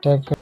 Type कर।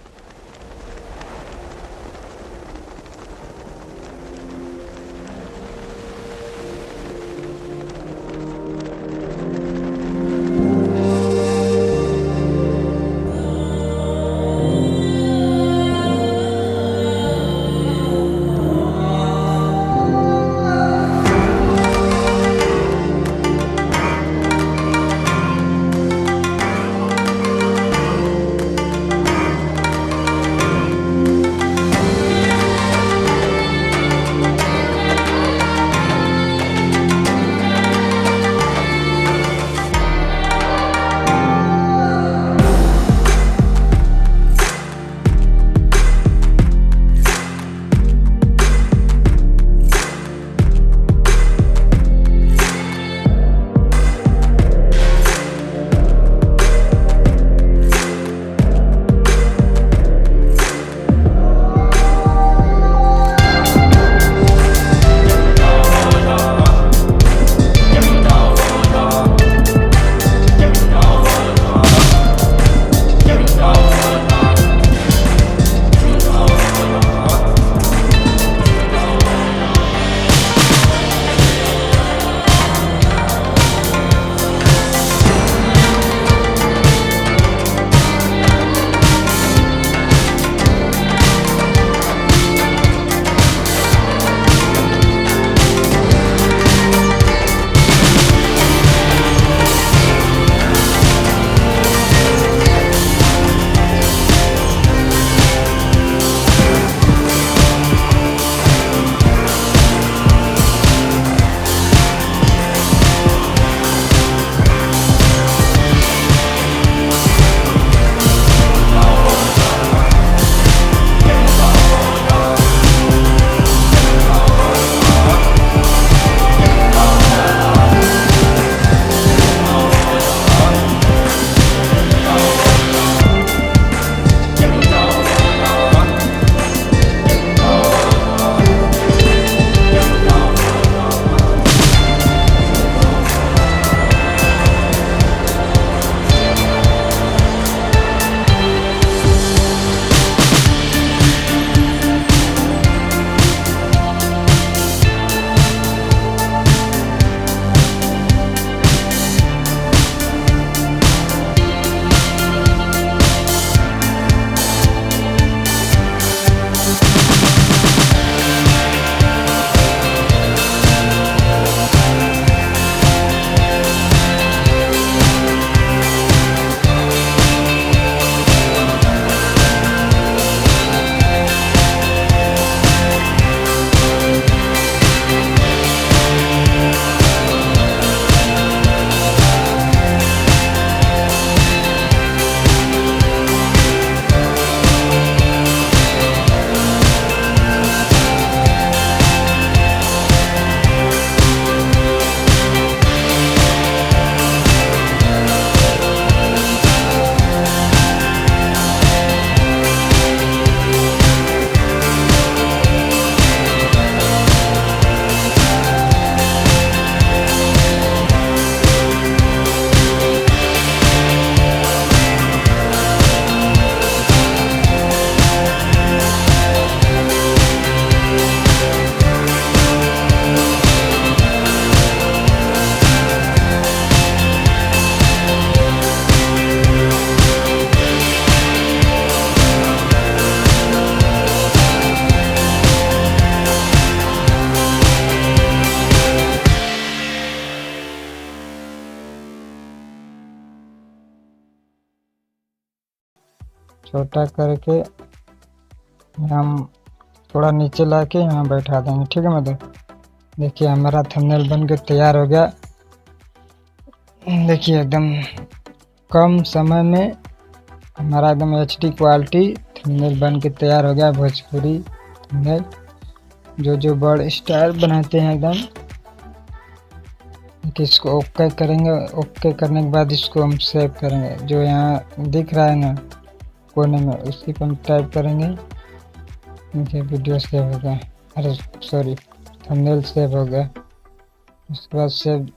छोटा करके हम थोड़ा नीचे लाके यहाँ बैठा देंगे। ठीक है मतलब देखिए हमारा थंबनेल बन के तैयार हो गया। देखिए एकदम कम समय में हमारा एकदम HD क्वालिटी थंबनेल बन के तैयार हो गया। भोजपुरी थंबनेल जो बर्ड स्टाइल बनाते हैं एकदम। इसको ओके करेंगे। ओके करने के बाद इसको हम सेव करेंगे। जो यहाँ दिख रहा है ना कोने में उसी को हम टाइप करेंगे। देखिए वीडियो सेव हो गया, अरे सॉरी थंबनेल सेव हो गया। उसके बाद सेव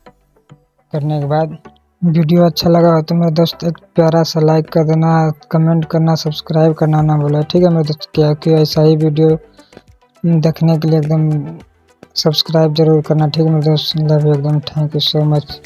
करने के बाद वीडियो अच्छा लगा हो तो मेरे दोस्त एक प्यारा सा लाइक कर देना, कमेंट करना, सब्सक्राइब करना ना भूले, ठीक है मेरे दोस्त। क्या कि ऐसा ही वीडियो देखने के लिए एकदम सब्सक्राइब जरूर करना, ठीक है मेरे दोस्त। लव यू एकदम, थैंक यू सो मच।